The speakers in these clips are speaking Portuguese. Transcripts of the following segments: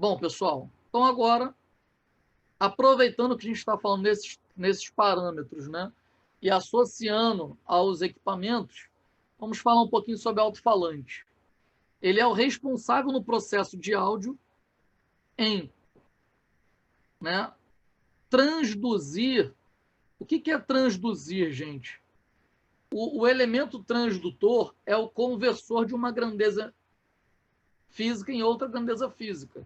Bom, pessoal, então agora, aproveitando que a gente está falando nesses parâmetros, né, e associando aos equipamentos, vamos falar um pouquinho sobre alto-falante. Ele é o responsável no processo de áudio em, né, transduzir. O que é transduzir, gente? O elemento transdutor é o conversor de uma grandeza física em outra grandeza física.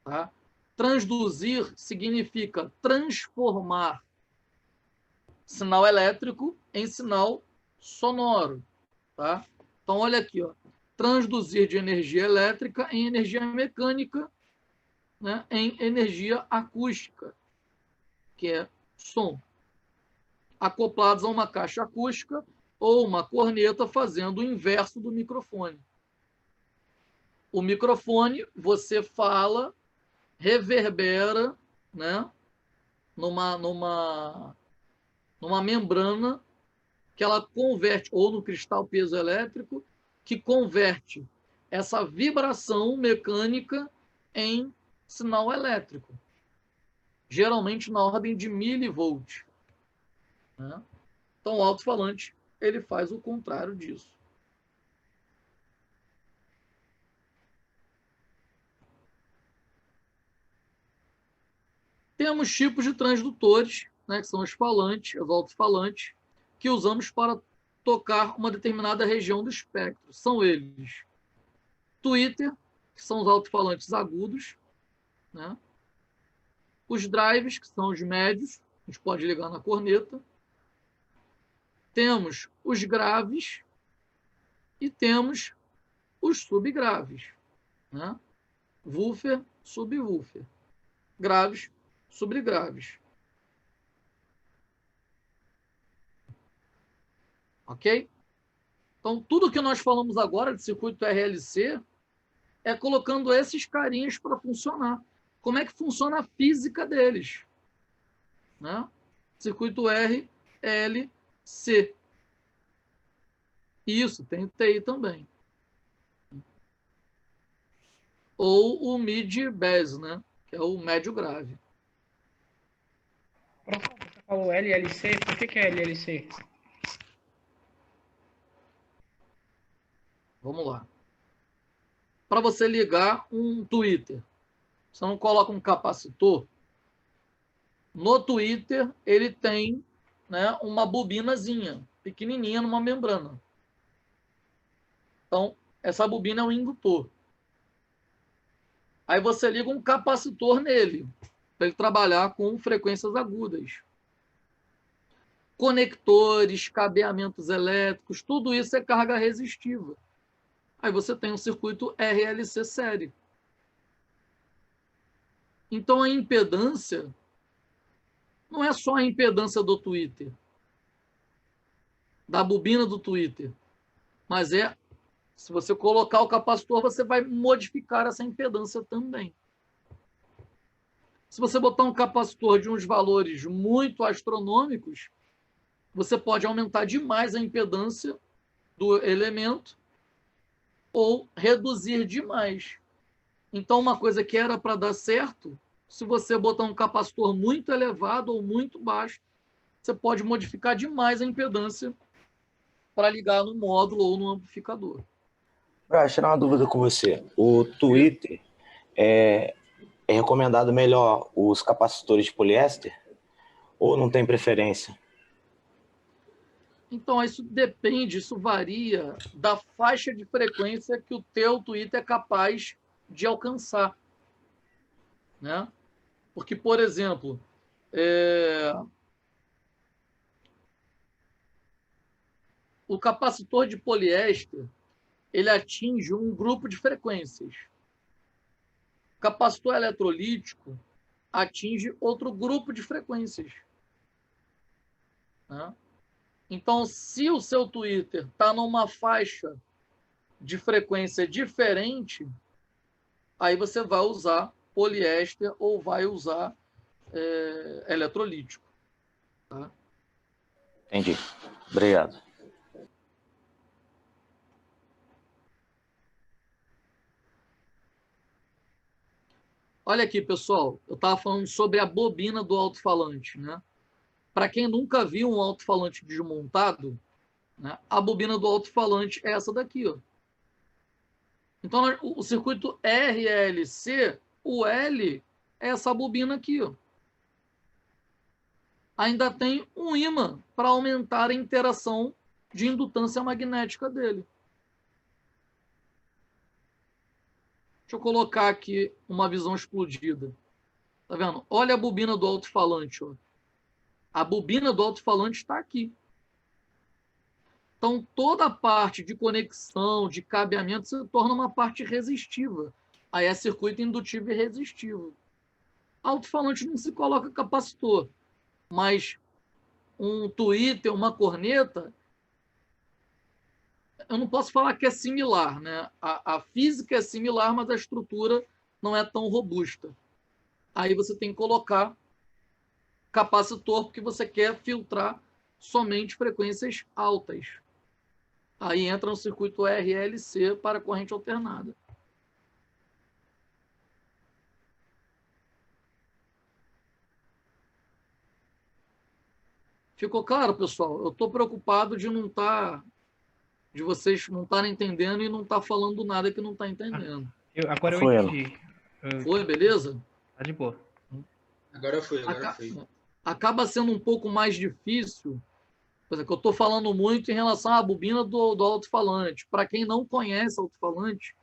Tá? Transduzir significa transformar sinal elétrico em sinal sonoro. Tá? Então, olha aqui, ó. Transduzir de energia elétrica em energia mecânica, né, em energia acústica, que é som, acoplados a uma caixa acústica ou uma corneta fazendo o inverso do microfone. O microfone, você fala, reverbera, né, numa membrana que ela converte, ou no cristal piezoelétrico, que converte essa vibração mecânica em sinal elétrico, geralmente na ordem de milivolt. Né? Então, o alto-falante ele faz o contrário disso. Temos tipos de transdutores, né, que são os falantes, os alto-falantes, que usamos para tocar uma determinada região do espectro. São eles tweeter, que são os alto-falantes agudos, né? Os drives, que são os médios, a gente pode ligar na corneta. Temos os graves e temos os subgraves, né? Woofer, subwoofer. Graves, subgraves. Ok? Então, tudo que nós falamos agora de circuito RLC é colocando esses carinhas para funcionar. Como é que funciona a física deles? Né? Circuito RLC. Isso, tem o TI também. Ou o mid-bass, né? Que é o médio grave. Professor, você falou LLC, por que é LLC? Vamos lá. Para você ligar um tweeter, você não coloca um capacitor. No tweeter, ele tem, né, uma bobinazinha, pequenininha, numa membrana. Então, essa bobina é um indutor. Aí você liga um capacitor nele, para ele trabalhar com frequências agudas. Conectores, cabeamentos elétricos, tudo isso é carga resistiva. Aí você tem um circuito RLC série. Então a impedância não é só a impedância do Twitter, da bobina do Twitter, mas é, se você colocar o capacitor, você vai modificar essa impedância também. Se você botar um capacitor de uns valores muito astronômicos, você pode aumentar demais a impedância do elemento ou reduzir demais. Então, uma coisa que era para dar certo, se você botar um capacitor muito elevado ou muito baixo, você pode modificar demais a impedância para ligar no módulo ou no amplificador. Para tirar uma dúvida com você, o Twitter é recomendado melhor os capacitores de poliéster ou não tem preferência? Então, isso depende, isso varia da faixa de frequência que o teu Twitter é capaz de alcançar. Né? Porque, por exemplo, o capacitor de poliéster ele atinge um grupo de frequências. O capacitor eletrolítico atinge outro grupo de frequências. Né? Então, se o seu Twitter está numa faixa de frequência diferente, aí você vai usar poliéster ou vai usar eletrolítico. Tá? Entendi. Obrigado. Olha aqui, pessoal, eu estava falando sobre a bobina do alto-falante, né? Para quem nunca viu um alto-falante desmontado, né, a bobina do alto-falante é essa daqui, ó. Então, o circuito RLC, o L é essa bobina aqui, ó. Ainda tem um ímã para aumentar a interação de indutância magnética dele. Deixa eu colocar aqui uma visão explodida. Tá vendo? Olha a bobina do alto-falante, ó. A bobina do alto-falante está aqui. Então, toda a parte de conexão, de cabeamento, se torna uma parte resistiva. Aí é circuito indutivo e resistivo. Alto-falante não se coloca capacitor, mas um tweeter, uma corneta, eu não posso falar que é similar, né? A física é similar, mas a estrutura não é tão robusta. Aí você tem que colocar capacitor, porque você quer filtrar somente frequências altas. Aí entra no circuito RLC para corrente alternada. Ficou claro, pessoal? Eu estou preocupado de não estar, de vocês não estarem entendendo e não estar falando nada que não está entendendo. Agora eu Foi, entendi. Foi, beleza? Tá de boa. Agora foi. Acaba sendo um pouco mais difícil, por exemplo, eu estou falando muito em relação à bobina do alto-falante. Para quem não conhece alto-falante,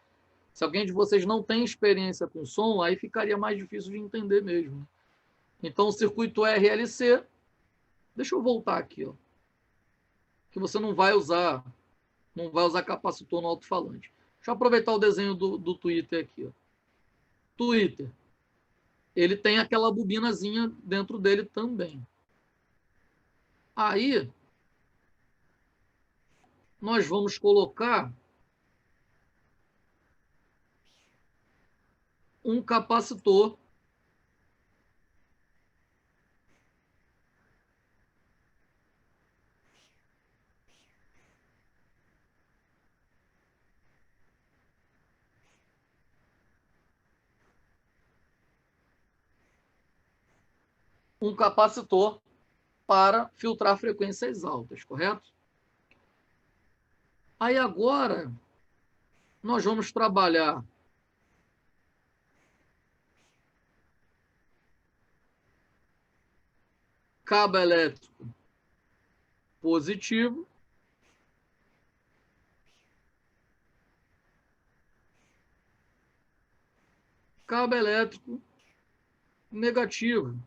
se alguém de vocês não tem experiência com som, aí ficaria mais difícil de entender mesmo. Então, o circuito RLC, deixa eu voltar aqui, ó, que você não vai usar capacitor no alto-falante. Deixa eu aproveitar o desenho do Twitter aqui, ó. Twitter, ele tem aquela bobinazinha dentro dele também. Aí, nós vamos colocar um capacitor para filtrar frequências altas, correto? Aí agora nós vamos trabalhar cabo elétrico positivo, cabo elétrico negativo.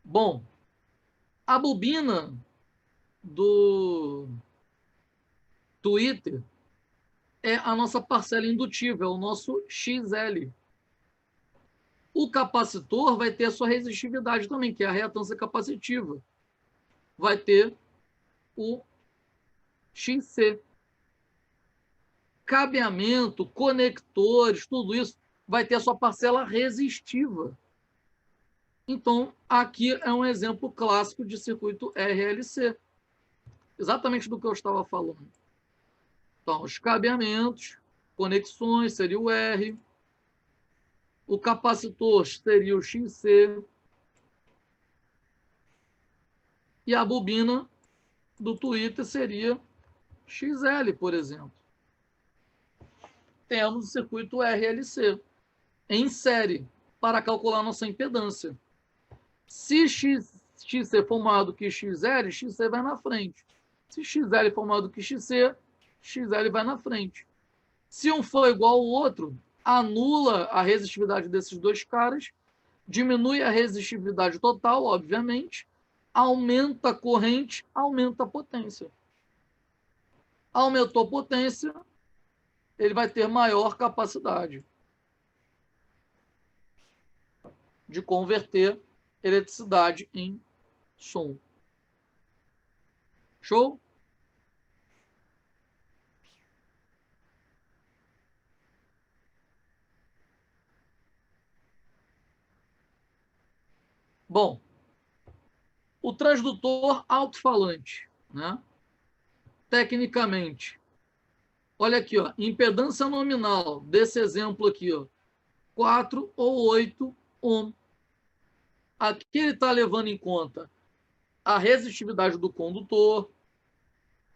Bom, a bobina do Twitter é a nossa parcela indutiva, é o nosso XL. O capacitor vai ter a sua resistividade também, que é a reatância capacitiva. Vai ter o XC. Cabeamento, conectores, tudo isso vai ter a sua parcela resistiva. Então, aqui é um exemplo clássico de circuito RLC. Exatamente do que eu estava falando. Então, os cabeamentos, conexões seria o R, o capacitor seria o XC e a bobina do Twitter seria XL, por exemplo. Temos o circuito RLC em série para calcular nossa impedância. Se XC for maior do que XL, XC vai na frente. Se XL for maior do que XC, XL vai na frente. Se um for igual ao outro, anula a resistividade desses dois caras, diminui a resistividade total, obviamente, aumenta a corrente, aumenta a potência. Aumentou a potência, ele vai ter maior capacidade de converter eletricidade em som. Show? Bom, o transdutor alto-falante, né? Tecnicamente, olha aqui, ó, impedância nominal desse exemplo aqui, ó, 4 ou 8 ohm. Aqui ele está levando em conta a resistividade do condutor,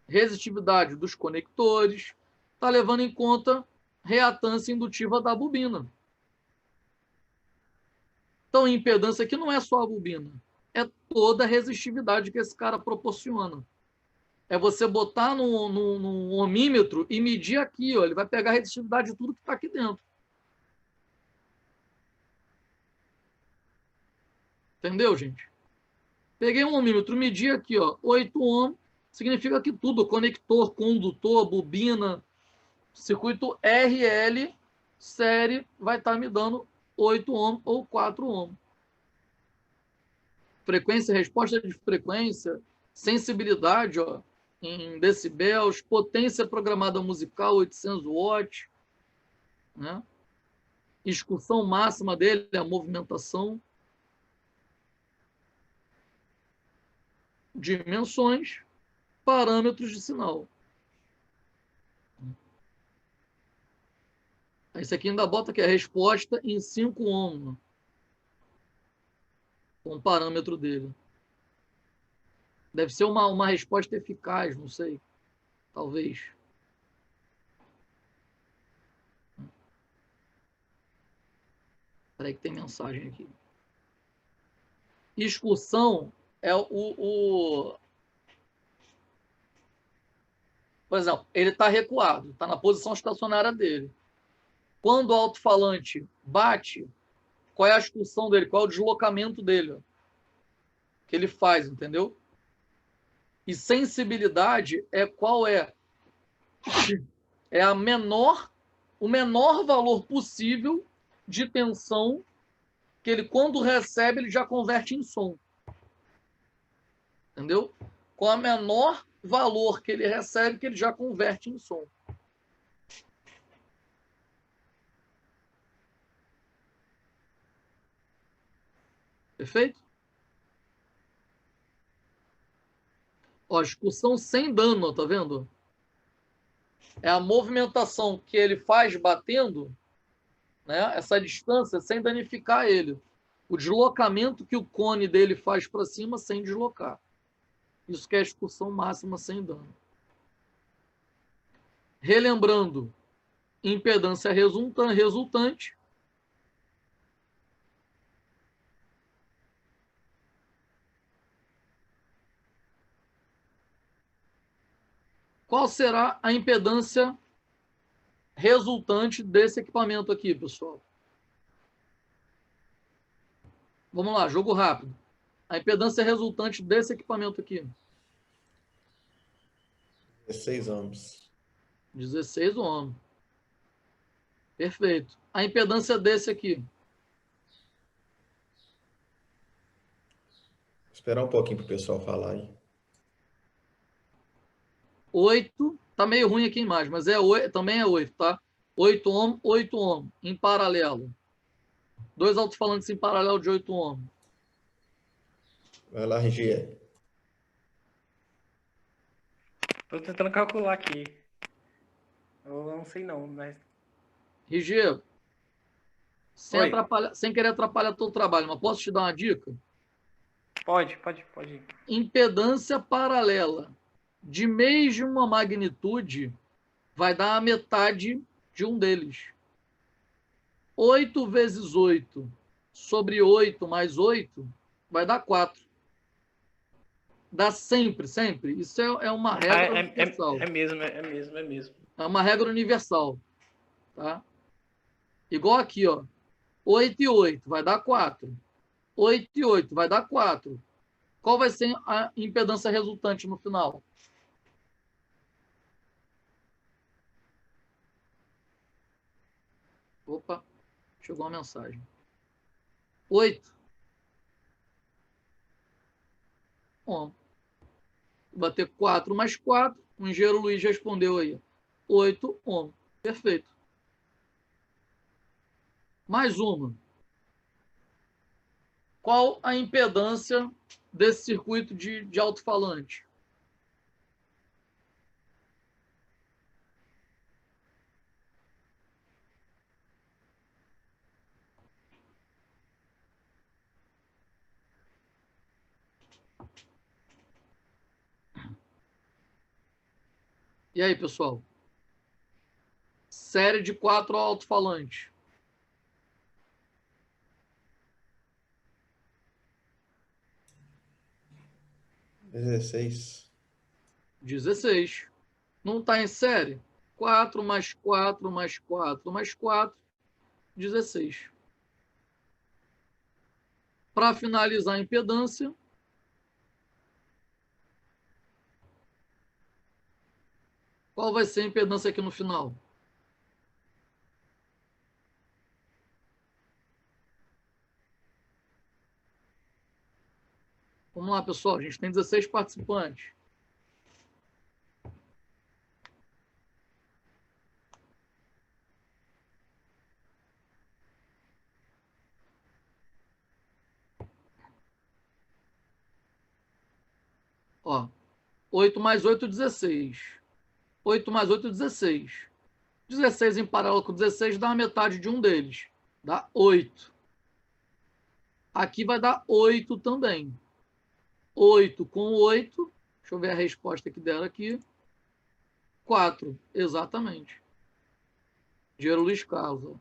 resistividade dos conectores, está levando em conta reatância indutiva da bobina. Então, impedância aqui não é só a bobina, é toda a resistividade que esse cara proporciona. É você botar num ohmímetro e medir aqui, ó, ele vai pegar a resistividade de tudo que está aqui dentro. Entendeu, gente? Peguei um ohmímetro, medi aqui, ó, 8 ohm, significa que tudo, conector, condutor, bobina, circuito RL, série, vai estar me dando 8 ohm ou 4 ohm. Frequência, resposta de frequência, sensibilidade, ó, em decibéis, potência programada musical, 800 watts, né? Excursão máxima dele, a movimentação, dimensões, parâmetros de sinal. Esse aqui ainda bota aqui a resposta em 5 ohm, com o parâmetro dele. Deve ser uma resposta eficaz, não sei. Talvez. Espera aí que tem mensagem aqui. Excursão é Por exemplo, ele está recuado, está na posição estacionária dele. Quando o alto-falante bate, qual é a excursão dele? Qual é o deslocamento dele? Que ele faz, entendeu? E sensibilidade é qual é? É o menor valor possível de tensão que ele, quando recebe, ele já converte em som. Entendeu? Com o menor valor que ele recebe, que ele já converte em som. Perfeito? Ó, excursão sem dano, tá vendo? É a movimentação que ele faz batendo, né, essa distância sem danificar ele. O deslocamento que o cone dele faz para cima sem deslocar. Isso que é a excursão máxima sem dano. Relembrando, impedância resultante. Qual será a impedância resultante desse equipamento aqui, pessoal? Vamos lá, jogo rápido. A impedância resultante desse equipamento aqui. 16 ohms. 16 ohms. Perfeito. A impedância desse aqui. Vou esperar um pouquinho para o pessoal falar aí. 8. Tá meio ruim aqui a imagem, mas também é 8, tá? 8 ohm, 8 ohm, em paralelo. Dois alto-falantes em paralelo de 8 ohm. Vai lá, Regia. Tô tentando calcular aqui. Eu não sei não, mas... Rigier, sem querer atrapalhar todo o trabalho, mas posso te dar uma dica? Pode. Impedância paralela de mesma magnitude vai dar a metade de um deles. 8 vezes 8 sobre 8 mais 8 vai dar 4. Dá sempre. Isso é uma regra universal. É mesmo. É uma regra universal. Tá? Igual aqui, ó. 8 e 8 vai dar 4. 8 e 8 vai dar 4. Qual vai ser a impedância resultante no final? Opa, chegou uma mensagem. 8. Bom, vou bater 4 mais 4. O engenheiro Luiz respondeu aí. 8 ohm. Perfeito. Mais uma. Qual a impedância desse circuito de alto-falante? E aí, pessoal? Série de 4 alto-falantes. 16. 16. Não está em série? 4 mais 4 mais 4 mais 4, 16. Para finalizar a impedância, qual vai ser a impedância aqui no final? Vamos lá, pessoal. A gente tem 16 participantes. Ó, 8 mais 8, 16. 8 mais 8, 16. 16 em paralelo com 16 dá a metade de um deles. Dá 8. Aqui vai dar 8 também. 8 com 8. Deixa eu ver a resposta que deram aqui. 4, exatamente. Dinheiro Luiz Carlos.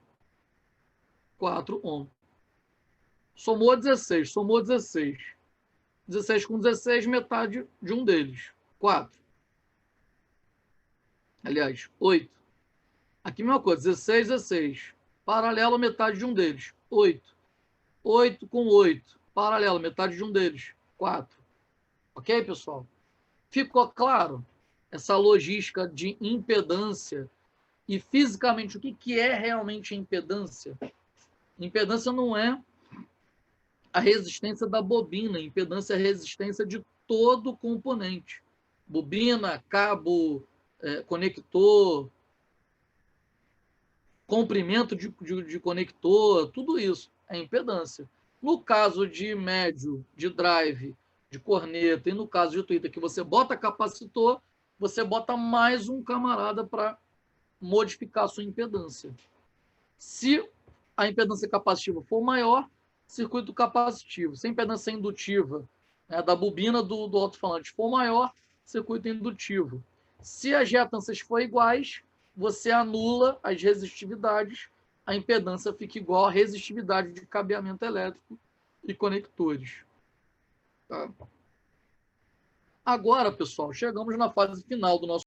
4 on. Somou 16. Somou 16. 16 com 16, metade de um deles. 4. Aliás, 8. Aqui, mesma coisa. 16, 16. Paralelo, metade de um deles. 8. 8 com 8. Paralelo, metade de um deles. 4. Ok, pessoal? Ficou claro essa logística de impedância e fisicamente o que é realmente impedância? Impedância não é a resistência da bobina, impedância é a resistência de todo componente. Bobina, cabo, conector, comprimento de conector, tudo isso é impedância. No caso de médio, de drive, de corneta, e no caso de Twitter, que você bota capacitor, você bota mais um camarada para modificar a sua impedância. Se a impedância capacitiva for maior, circuito capacitivo. Se a impedância indutiva, da bobina do alto-falante for maior, circuito indutivo. Se as reatâncias forem iguais, você anula as resistividades, a impedância fica igual à resistividade de cabeamento elétrico e conectores. Tá? Agora, pessoal, chegamos na fase final do nosso